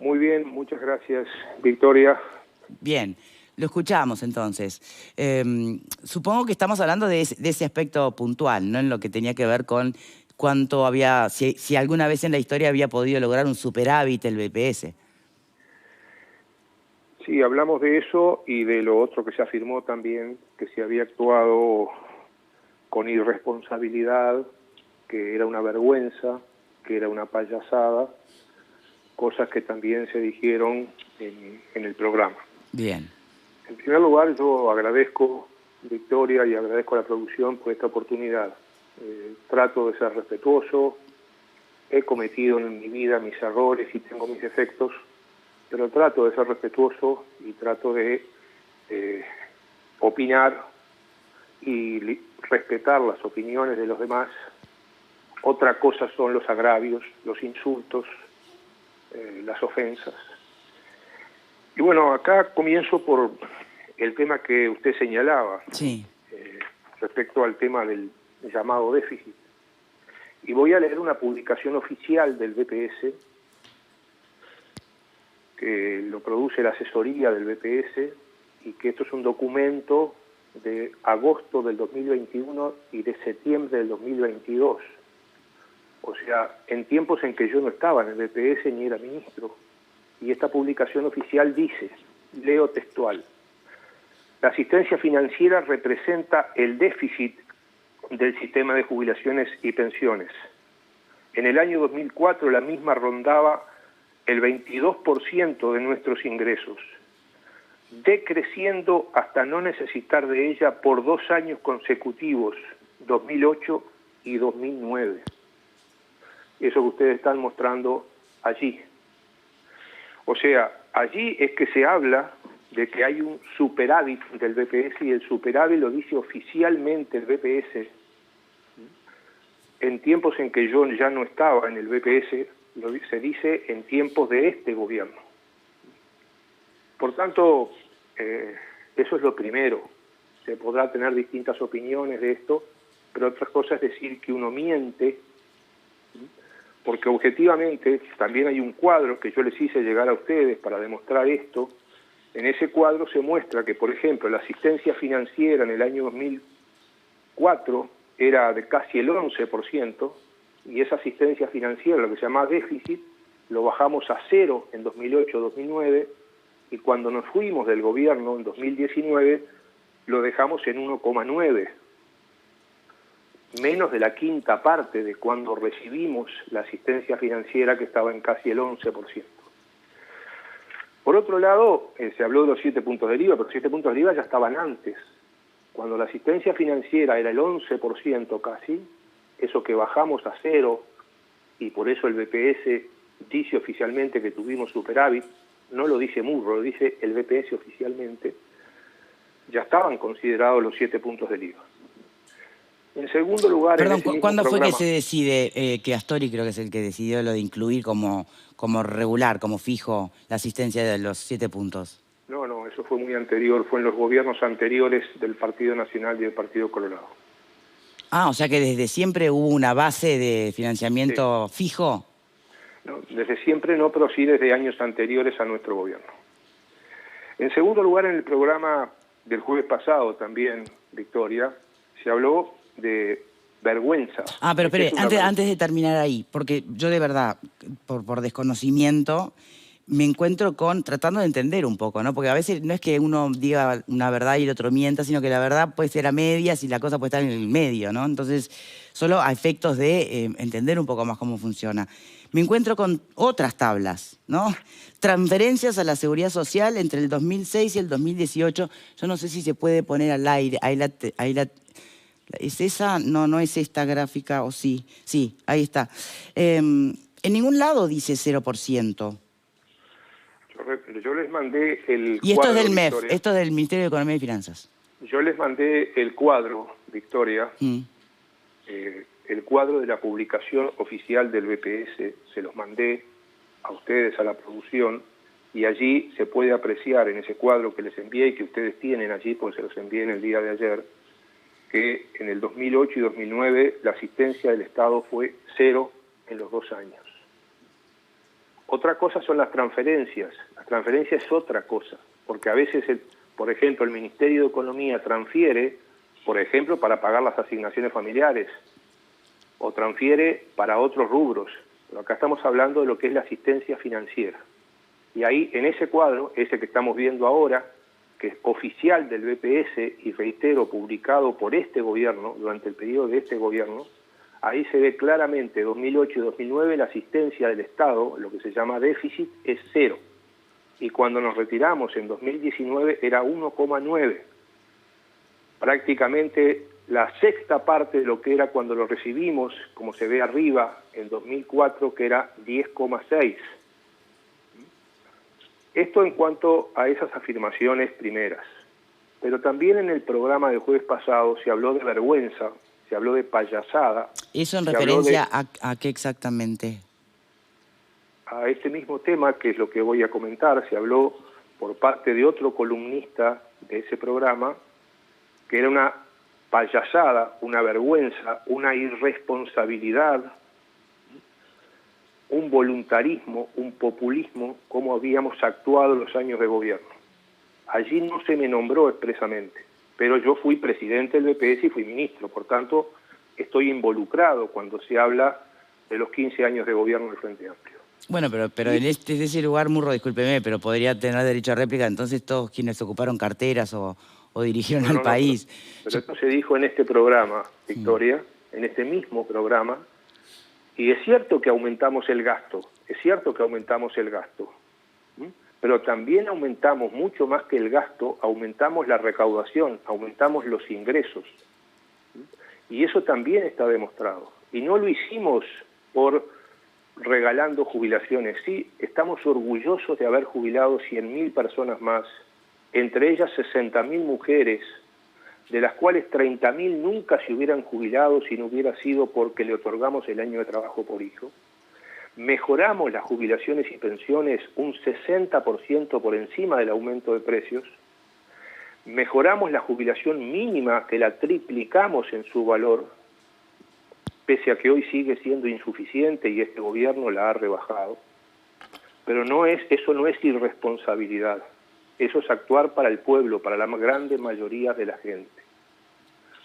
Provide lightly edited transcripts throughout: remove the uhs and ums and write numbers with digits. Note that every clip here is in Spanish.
Muy bien, muchas gracias, Victoria. Bien, lo escuchamos entonces. Supongo que estamos hablando de ese aspecto puntual, ¿no? En lo que tenía que ver con cuánto había, si alguna vez en la historia había podido lograr un superávit el BPS. Sí, hablamos de eso y de lo otro que se afirmó también, que se había actuado con irresponsabilidad, que era una vergüenza, que era una payasada, cosas que también se dijeron en el programa. Bien. En primer lugar, yo agradezco, Victoria, y agradezco a la producción por esta oportunidad. Trato de ser respetuoso, he cometido en mi vida mis errores y tengo mis defectos, pero trato de ser respetuoso y trato de opinar y respetar las opiniones de los demás. Otra cosa son los agravios, los insultos, las ofensas. Y bueno, acá comienzo por el tema que usted señalaba, Sí. respecto al tema del llamado déficit. Y voy a leer una publicación oficial del BPS, que lo produce la asesoría del BPS, y que esto es un documento de agosto del 2021 y de septiembre del 2022. O sea, en tiempos en que yo no estaba en el BPS ni era ministro. Y esta publicación oficial dice, leo textual: la asistencia financiera representa el déficit del sistema de jubilaciones y pensiones. En el año 2004 la misma rondaba el 22% de nuestros ingresos, decreciendo hasta no necesitar de ella por 2 años consecutivos, 2008 y 2009. Eso que ustedes están mostrando allí. O sea, allí es que se habla de que hay un superávit del BPS, y el superávit lo dice oficialmente el BPS. En tiempos en que yo ya no estaba en el BPS, se dice en tiempos de este gobierno. Por tanto, eso es lo primero. Se podrá tener distintas opiniones de esto, pero otra cosa es decir que uno miente, porque objetivamente también hay un cuadro que yo les hice llegar a ustedes para demostrar esto. En ese cuadro se muestra que, por ejemplo, la asistencia financiera en el año 2004 era de casi el 11%, y esa asistencia financiera, lo que se llama déficit, lo bajamos a 0 en 2008-2009, y cuando nos fuimos del gobierno en 2019 lo dejamos en 1,9, menos de la quinta parte de cuando recibimos la asistencia financiera, que estaba en casi el 11%. Por otro lado, se habló de los 7 puntos del IVA, pero los 7 puntos del IVA ya estaban antes. Cuando la asistencia financiera era el 11% casi, eso que bajamos a 0, y por eso el BPS dice oficialmente que tuvimos superávit, no lo dice Murro, lo dice el BPS oficialmente, ya estaban considerados los 7 puntos del IVA. En segundo lugar, Perdón, en ese mismo ¿cuándo programa, fue que se decide, que Astori creo que es el que decidió lo de incluir como regular, como fijo, la asistencia de los 7 puntos? No, eso fue muy anterior, fue en los gobiernos anteriores del Partido Nacional y del Partido Colorado. Ah, o sea que desde siempre hubo una base de financiamiento fijo. No, desde siempre no, pero sí desde años anteriores a nuestro gobierno. En segundo lugar, en el programa del jueves pasado también, Victoria, se habló de vergüenza. Ah, pero espere, antes de terminar ahí, porque yo de verdad, por desconocimiento, me encuentro tratando de entender un poco, ¿no? Porque a veces no es que uno diga una verdad y el otro mienta, sino que la verdad puede ser a medias y la cosa puede estar en el medio, ¿no? Entonces, solo a efectos de entender un poco más cómo funciona. Me encuentro con otras tablas, ¿no? Transferencias a la Seguridad Social entre el 2006 y el 2018. Yo no sé si se puede poner al aire, ¿es esa? No, no es esta gráfica, o sí. Sí, ahí está. En ningún lado dice 0%. Yo les mandé el Y esto cuadro, es del MEF, Victoria. esto es del Ministerio de Economía y Finanzas. Yo les mandé el cuadro, Victoria, el cuadro de la publicación oficial del BPS, se los mandé a ustedes, a la producción, y allí se puede apreciar en ese cuadro que les envié y que ustedes tienen allí, porque se los envié en el día de ayer, que en el 2008 y 2009 la asistencia del Estado fue 0 en los 2 años. Otra cosa son las transferencias. Las transferencias es otra cosa, porque a veces, por ejemplo, el Ministerio de Economía transfiere, por ejemplo, para pagar las asignaciones familiares, o transfiere para otros rubros. Pero acá estamos hablando de lo que es la asistencia financiera. Y ahí, en ese cuadro, ese que estamos viendo ahora, que es oficial del BPS, y reitero, publicado por este gobierno, durante el periodo de este gobierno, ahí se ve claramente, 2008 y 2009, la asistencia del Estado, lo que se llama déficit, es 0. Y cuando nos retiramos en 2019 era 1,9. Prácticamente la sexta parte de lo que era cuando lo recibimos, como se ve arriba, en 2004, que era 10,6. Esto en cuanto a esas afirmaciones primeras. Pero también en el programa del jueves pasado se habló de vergüenza, se habló de payasada. ¿Eso en referencia a qué exactamente? A este mismo tema, que es lo que voy a comentar, se habló por parte de otro columnista de ese programa, que era una payasada, una vergüenza, una irresponsabilidad, un voluntarismo, un populismo, como habíamos actuado en los años de gobierno. Allí no se me nombró expresamente, pero yo fui presidente del BPS y fui ministro, por tanto, estoy involucrado cuando se habla de los 15 años de gobierno del Frente Amplio. Bueno, pero en ese lugar, Murro, discúlpeme, pero podría tener derecho a réplica entonces todos quienes ocuparon carteras o dirigieron al país. Pero esto se dijo en este programa, Victoria, en este mismo programa, y es cierto que aumentamos el gasto, pero también aumentamos, mucho más que el gasto, aumentamos la recaudación, aumentamos los ingresos. Y eso también está demostrado. Y no lo hicimos por regalando jubilaciones. Sí, estamos orgullosos de haber jubilado 100.000 personas más, entre ellas 60.000 mujeres, de las cuales 30.000 nunca se hubieran jubilado si no hubiera sido porque le otorgamos el año de trabajo por hijo. Mejoramos las jubilaciones y pensiones un 60% por encima del aumento de precios. Mejoramos la jubilación mínima, que la triplicamos en su valor, pese a que hoy sigue siendo insuficiente y este gobierno la ha rebajado. Pero eso no es irresponsabilidad. Eso es actuar para el pueblo, para la grande mayoría de la gente.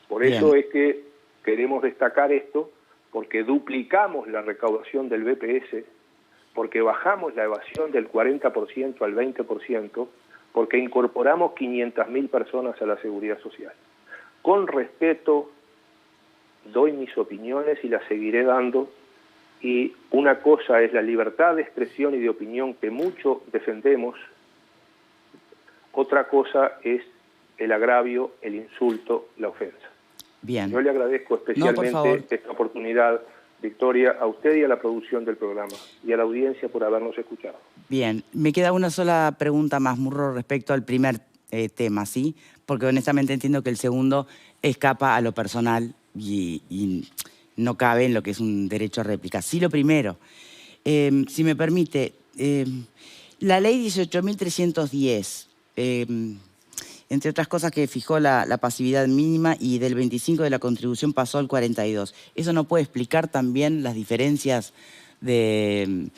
Por eso es que queremos destacar esto, porque duplicamos la recaudación del BPS, porque bajamos la evasión del 40% al 20%, porque incorporamos 500.000 personas a la seguridad social. Con respeto, doy mis opiniones y las seguiré dando, y una cosa es la libertad de expresión y de opinión que mucho defendemos, otra cosa es el agravio, el insulto, la ofensa. Bien. Yo le agradezco especialmente esta oportunidad, Victoria, a usted y a la producción del programa, y a la audiencia por habernos escuchado. Bien, me queda una sola pregunta más, Murro, respecto al primer tema, ¿sí? Porque honestamente entiendo que el segundo escapa a lo personal y no cabe en lo que es un derecho a réplica. Sí, lo primero, si me permite, la ley 18.310, entre otras cosas, que fijó la pasividad mínima y del 25 de la contribución pasó al 42. ¿Eso no puede explicar también las diferencias de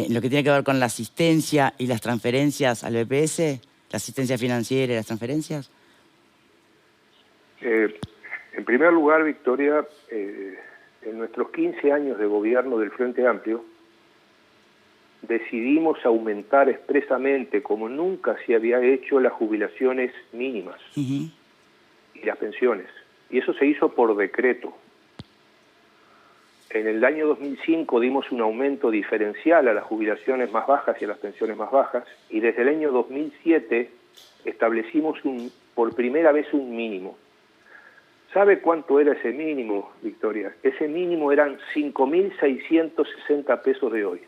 lo que tiene que ver con la asistencia y las transferencias al BPS? ¿La asistencia financiera y las transferencias? En primer lugar, Victoria, en nuestros 15 años de gobierno del Frente Amplio, decidimos aumentar expresamente, como nunca se había hecho, las jubilaciones mínimas y las pensiones. Y eso se hizo por decreto. En el año 2005 dimos un aumento diferencial a las jubilaciones más bajas y a las pensiones más bajas, y desde el año 2007 establecimos por primera vez un mínimo. ¿Sabe cuánto era ese mínimo, Victoria? Ese mínimo eran 5.660 pesos de hoy.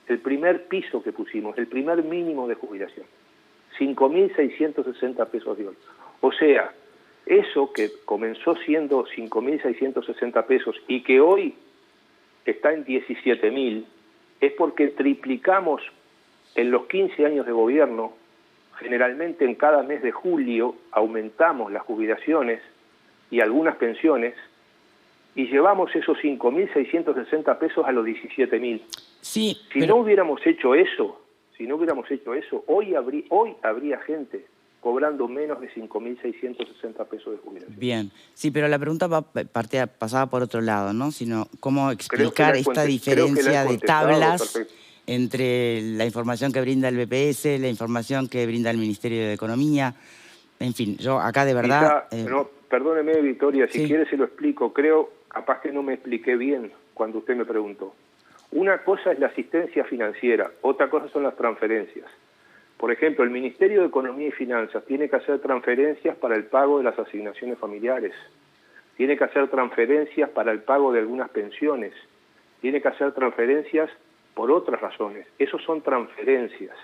El primer piso que pusimos, el primer mínimo de jubilación, 5.660 pesos de hoy. O sea, eso que comenzó siendo 5.660 pesos y que hoy está en 17.000, es porque triplicamos en los 15 años de gobierno. Generalmente en cada mes de julio aumentamos las jubilaciones y algunas pensiones, y llevamos esos 5.660 pesos a los 17.000. Sí, Si no hubiéramos hecho eso, hoy habría gente cobrando menos de 5.660 pesos de jubilación. Bien, sí, pero la pregunta pasaba por otro lado, ¿no? Sino cómo Creo que explicar esta creo que la he diferencia de contestado tablas perfecto. entre la información que brinda el BPS, la información que brinda el Ministerio de Economía. En fin, yo acá de verdad... Quizá, no, perdóneme, Victoria, si sí, quiere se lo explico. Creo, capaz que no me expliqué bien cuando usted me preguntó. Una cosa es la asistencia financiera, otra cosa son las transferencias. Por ejemplo, el Ministerio de Economía y Finanzas tiene que hacer transferencias para el pago de las asignaciones familiares, tiene que hacer transferencias para el pago de algunas pensiones, tiene que hacer transferencias por otras razones. Esos son transferencias,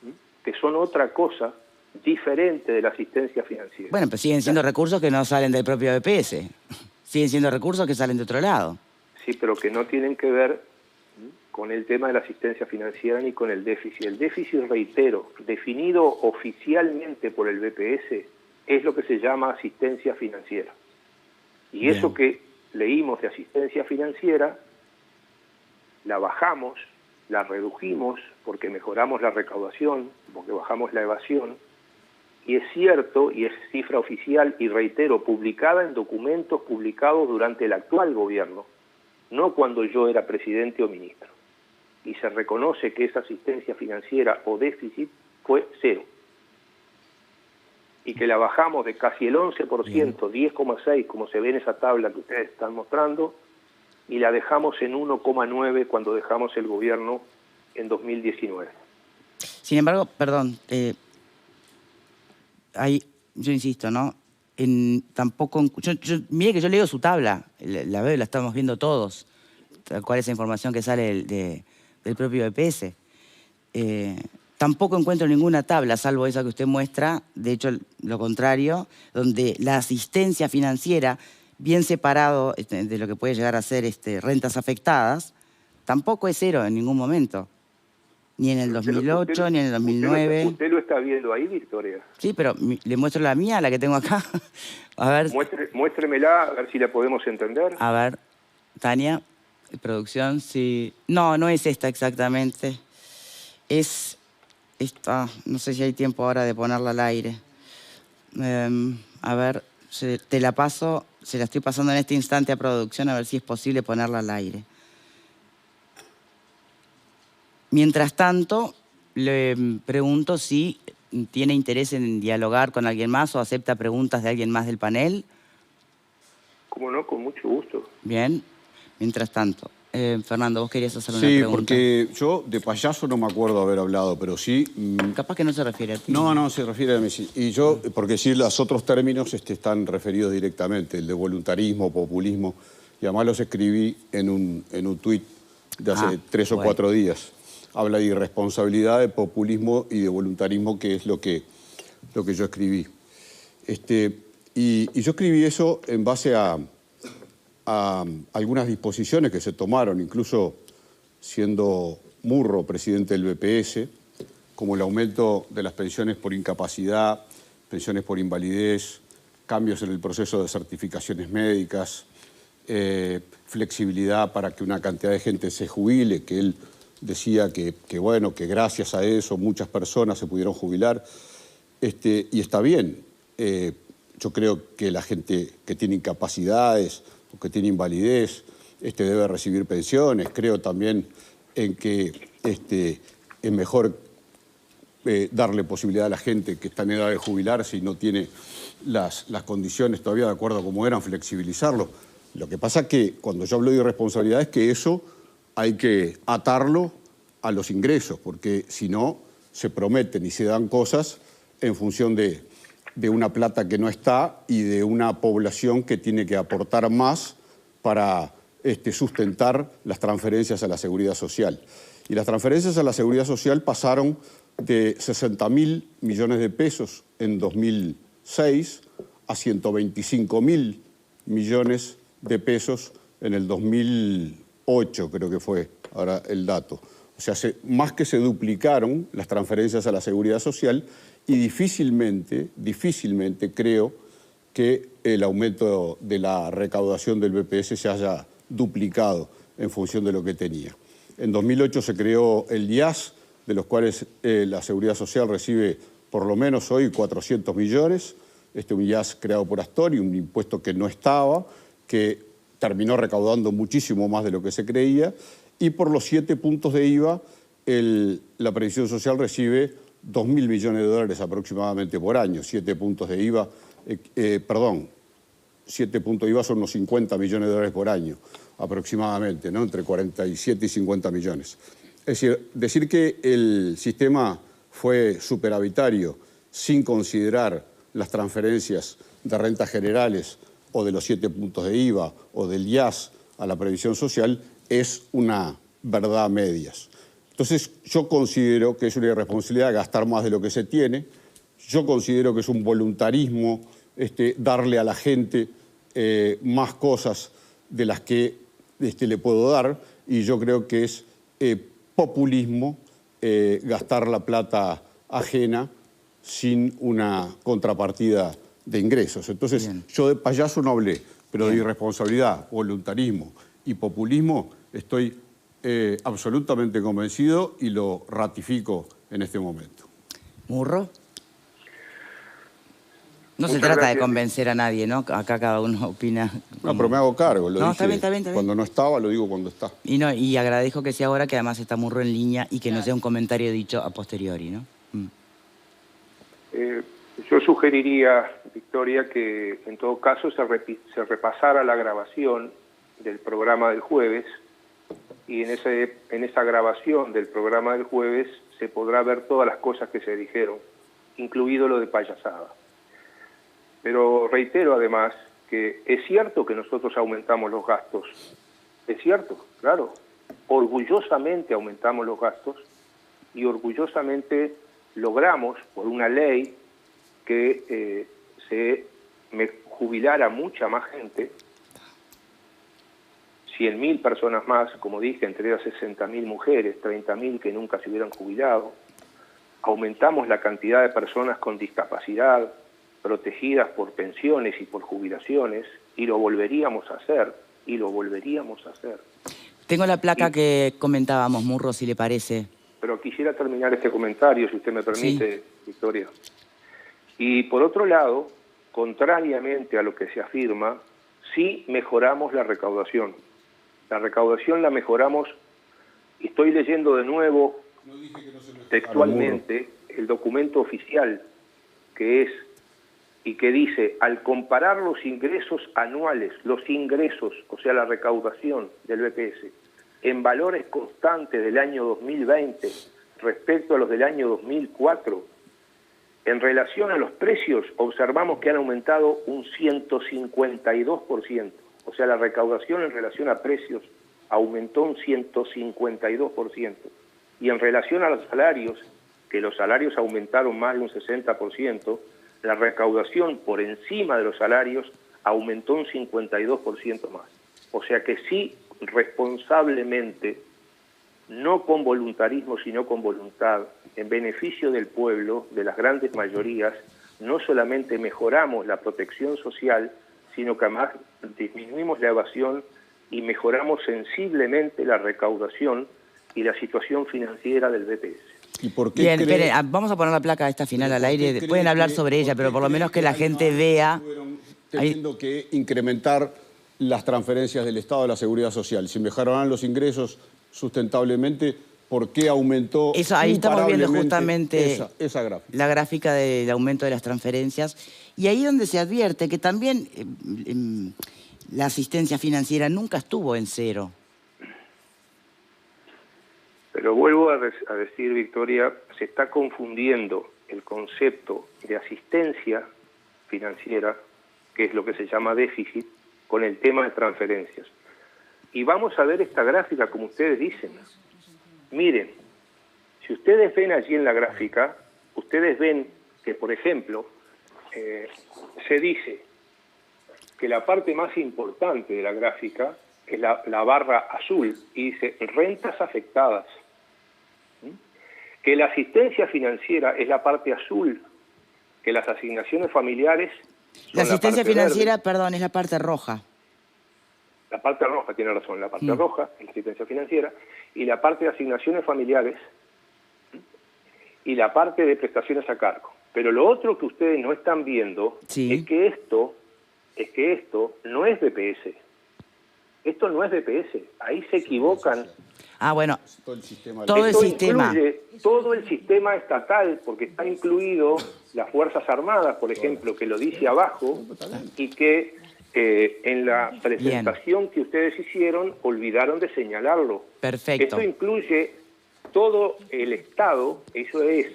¿sí? Que son otra cosa diferente de la asistencia financiera. bueno, pero siguen siendo recursos que no salen del propio BPS. Siguen siendo recursos que salen de otro lado. Sí, pero que no tienen que ver con el tema de la asistencia financiera ni con el déficit. El déficit, reitero, definido oficialmente por el BPS, es lo que se llama asistencia financiera. Y Bien. Eso que leímos de asistencia financiera, la bajamos, la redujimos porque mejoramos la recaudación, porque bajamos la evasión, y es cierto, y es cifra oficial, y reitero, publicada en documentos publicados durante el actual gobierno, no cuando yo era presidente o ministro. Y se reconoce que esa asistencia financiera o déficit fue cero. Y que la bajamos de casi el 11%, 10,6%, como se ve en esa tabla que ustedes están mostrando, y la dejamos en 1,9% cuando dejamos el gobierno en 2019. Sin embargo, perdón, yo insisto, ¿no? Mire que yo leo su tabla, la veo y la estamos viendo todos, tal cual esa información que sale del propio BPS. Tampoco encuentro ninguna tabla, salvo esa que usted muestra, de hecho lo contrario, donde la asistencia financiera, bien separado de lo que puede llegar a ser rentas afectadas, tampoco es cero en ningún momento. Ni en el 2008, ni en el 2009. Usted lo está viendo ahí, Victoria. Sí, pero le muestro la mía, la que tengo acá. A ver. Muéstremela, a ver si la podemos entender. A ver, Tania, producción, sí. No, no es esta exactamente. Es esta, no sé si hay tiempo ahora de ponerla al aire. A ver, te la paso, se la estoy pasando en este instante a producción, a ver si es posible ponerla al aire. Mientras tanto, le pregunto si tiene interés en dialogar con alguien más o acepta preguntas de alguien más del panel. Cómo no, con mucho gusto. Bien. Mientras tanto, Fernando, vos querías hacer una pregunta. Sí, porque yo de payaso no me acuerdo haber hablado, pero sí... Capaz que no se refiere a ti. No, se refiere a mí, sí. Y yo, porque sí, los otros términos están referidos directamente, el de voluntarismo, populismo, y además los escribí en un tuit de hace 3 o 4 días. Habla de irresponsabilidad, de populismo y de voluntarismo, que es lo que yo escribí. Y yo escribí eso en base a algunas disposiciones que se tomaron, incluso siendo Murro presidente del BPS, como el aumento de las pensiones por incapacidad, pensiones por invalidez, cambios en el proceso de certificaciones médicas, flexibilidad para que una cantidad de gente se jubile, que él decía que gracias a eso muchas personas se pudieron jubilar, y está bien. Yo creo que la gente que tiene incapacidades o que tiene invalidez debe recibir pensiones. Creo también en que es mejor darle posibilidad a la gente que está en edad de jubilarse y no tiene las condiciones todavía de acuerdo a cómo eran, flexibilizarlo. Lo que pasa es que cuando yo hablo de irresponsabilidad es que eso hay que atarlo a los ingresos, porque si no se prometen y se dan cosas en función de una plata que no está y de una población que tiene que aportar más para sustentar las transferencias a la seguridad social. Y las transferencias a la seguridad social pasaron de 60.000 millones de pesos en 2006 a 125.000 millones de pesos en el 2008, creo que fue ahora el dato. O sea, más que se duplicaron las transferencias a la seguridad social y difícilmente creo que el aumento de la recaudación del BPS se haya duplicado en función de lo que tenía. En 2008 se creó el IAS, de los cuales la Seguridad Social recibe por lo menos hoy 400 millones. Un IAS creado por Astori, un impuesto que no estaba, que terminó recaudando muchísimo más de lo que se creía. Y por los 7 puntos de IVA, la Previsión Social recibe 2.000 millones de dólares aproximadamente por año. 7 puntos de IVA, 7 puntos de IVA son unos 50 millones de dólares por año aproximadamente, ¿no? Entre 47 y 50 millones. Es decir que el sistema fue superavitario sin considerar las transferencias de rentas generales o de los 7 puntos de IVA o del IAS a la previsión social es una verdad a medias. Entonces yo considero que es una irresponsabilidad gastar más de lo que se tiene, yo considero que es un voluntarismo darle a la gente más cosas de las que le puedo dar, y yo creo que es populismo gastar la plata ajena sin una contrapartida de ingresos. Entonces, bien, yo de payaso no hablé, pero bien, de irresponsabilidad, voluntarismo y populismo estoy absolutamente convencido y lo ratifico en este momento. ¿Murro? No se Muchas trata gracias. de convencer a nadie, ¿no? Acá cada uno opina. No, pero me hago cargo. Lo dije está bien, está bien. cuando no estaba, lo digo cuando está. Y agradezco que sea ahora, que además está Murro en línea y que no sea un comentario dicho a posteriori, ¿no? Yo sugeriría, Victoria, que en todo caso se repasara la grabación del programa del jueves, y en esa grabación del programa del jueves se podrá ver todas las cosas que se dijeron, incluido lo de payasada. Pero reitero además que es cierto que nosotros aumentamos los gastos, es cierto, claro, orgullosamente aumentamos los gastos y orgullosamente logramos por una ley que se jubilara mucha más gente, 100.000 personas más, como dije, entre ellas 60.000 mujeres, 30.000 que nunca se hubieran jubilado. Aumentamos la cantidad de personas con discapacidad protegidas por pensiones y por jubilaciones, y lo volveríamos a hacer, Tengo la placa que comentábamos, Murro, si le parece. Pero quisiera terminar este comentario, si usted me permite, sí, Victoria. Y por otro lado, contrariamente a lo que se afirma, sí mejoramos la recaudación. La recaudación la mejoramos, y estoy leyendo de nuevo textualmente el documento oficial que es, y que dice: al comparar los ingresos anuales, o sea, la recaudación del BPS, en valores constantes del año 2020 respecto a los del año 2004, en relación a los precios, observamos que han aumentado un 152%. O sea, la recaudación en relación a precios aumentó un 152%. Y en relación a los salarios, que los salarios aumentaron más de un 60%, la recaudación por encima de los salarios aumentó un 52% más. O sea que sí, responsablemente, no con voluntarismo, sino con voluntad, en beneficio del pueblo, de las grandes mayorías, no solamente mejoramos la protección social, sino que además disminuimos la evasión y mejoramos sensiblemente la recaudación y la situación financiera del BPS. ¿Y por qué bien, espere, vamos a poner la placa esta final al aire. Pueden hablar sobre ella, pero por lo menos que la gente vea. Teniendo que incrementar las transferencias del Estado a la Seguridad Social. Si mejoraran los ingresos sustentablemente, ¿por qué aumentó? Eso, ahí estamos viendo justamente esa gráfica. La gráfica del aumento de las transferencias. Y ahí donde se advierte que también la asistencia financiera nunca estuvo en cero. Pero vuelvo a decir, Victoria, se está confundiendo el concepto de asistencia financiera, que es lo que se llama déficit, con el tema de transferencias. Y vamos a ver esta gráfica como ustedes dicen. Miren, si ustedes ven allí en la gráfica, ustedes ven que, por ejemplo, se dice que la parte más importante de la gráfica es la barra azul, y dice rentas afectadas. Que la asistencia financiera es la parte azul, que las asignaciones familiares son la asistencia parte financiera, verde. perdón, es la parte roja. La parte roja, tiene razón, la parte roja, la asistencia financiera, y la parte de asignaciones familiares, y la parte de prestaciones a cargo. Pero lo otro que ustedes no están viendo es que esto no es BPS. Esto no es BPS. Ahí se equivocan. Ah, bueno, todo el sistema. todo el sistema. Incluye todo el sistema estatal, porque está incluido las Fuerzas Armadas, por ejemplo, que lo dice abajo, y que en la presentación que ustedes hicieron olvidaron de señalarlo. Perfecto. Esto incluye todo el Estado, eso es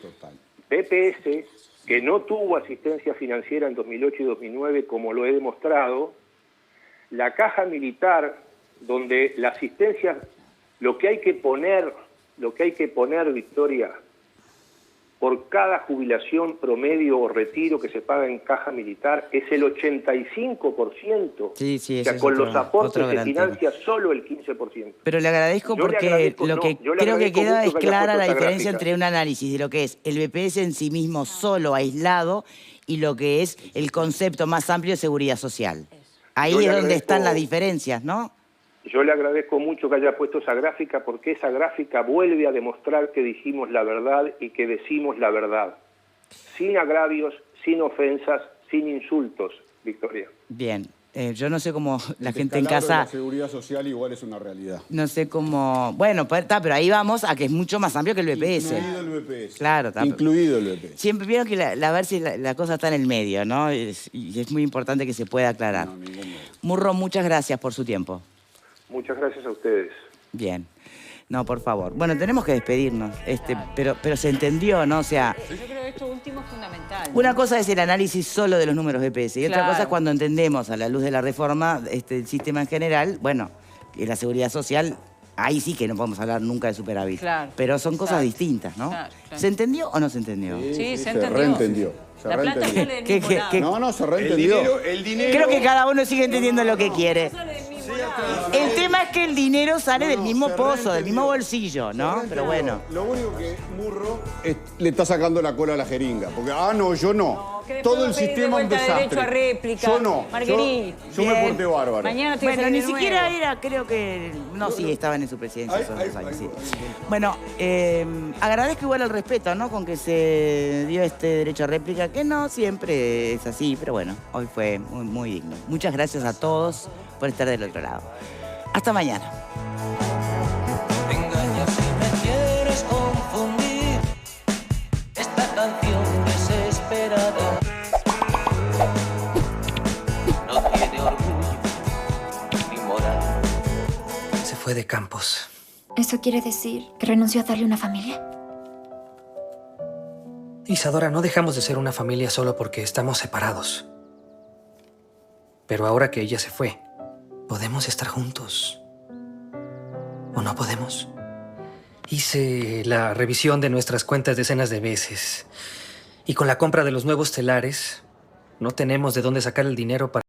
BPS, que no tuvo asistencia financiera en 2008 y 2009, como lo he demostrado, la Caja Militar, donde la asistencia, lo que hay que poner, Victoria, por cada jubilación promedio o retiro que se paga en Caja Militar es el 85%. Sí, sí, o sea, con los aportes se financia solo el 15%. Pero le agradezco porque lo que creo que queda es clara la diferencia entre un análisis de lo que es el BPS en sí mismo solo, aislado, y lo que es el concepto más amplio de seguridad social. Ahí es donde están las diferencias, ¿no? Yo le agradezco mucho que haya puesto esa gráfica, porque esa gráfica vuelve a demostrar que dijimos la verdad y que decimos la verdad. Sin agravios, sin ofensas, sin insultos, Victoria. Bien. Yo no sé cómo la gente en De casa... la seguridad social igual es una realidad. No sé cómo... Bueno, pero ahí vamos a que es mucho más amplio que el BPS. Incluido el BPS. Claro, está. Incluido el BPS. Siempre vieron que a ver si la cosa está en el medio, ¿no? Y es muy importante que se pueda aclarar. No, ningún modo. Murro, muchas gracias por su tiempo. Muchas gracias a ustedes. Bien. No, por favor. Bueno, tenemos que despedirnos, pero se entendió, ¿no? O sea... Yo creo que esto último es fundamental. Una cosa es el análisis solo de los números BPS y otra Claro. cosa es cuando entendemos a la luz de la reforma el sistema en general, bueno, que la seguridad social, ahí sí que no podemos hablar nunca de superávit. Claro. Pero son cosas Claro. distintas, ¿no? Claro, claro. ¿Se entendió o no se entendió? Sí, se se entendió. reentendió. Se La plata reentendió. sale del ¿Qué- mismo qué- lado. qué- No, se reentendió. El dinero... Creo que cada uno sigue entendiendo lo que quiere. Sale del mismo lado. El tema es que el dinero sale del mismo se pozo, del reentendió. mismo bolsillo, Se ¿no? reentendió. Pero bueno. Lo único que Murro le está sacando la cola a la jeringa. Porque, no, yo no. No, que después Todo va el a pedir de sistema un vuelta desastre. derecho a réplica. Yo no. Marguerite, Yo me bien. porté bárbaro. Mañana te vas a Bueno, ir ni de siquiera nuevo. era, creo que... No, sí, estaban en su presidencia esos Ay, 2 años, ay, sí. ay. Bueno, agradezco igual el respeto, ¿no? Con que se dio este derecho a réplica, que no siempre es así, pero bueno, hoy fue muy, muy digno. Muchas gracias a todos por estar del otro lado. Hasta mañana. Me engañas si me quieres confundir. Esta canción desesperada no tiene orgullo ni moral. Se fue de Campos. ¿Eso quiere decir que renunció a darle una familia? Isadora, no dejamos de ser una familia solo porque estamos separados. Pero ahora que ella se fue, ¿podemos estar juntos? ¿O no podemos? Hice la revisión de nuestras cuentas decenas de veces. Y con la compra de los nuevos telares, no tenemos de dónde sacar el dinero para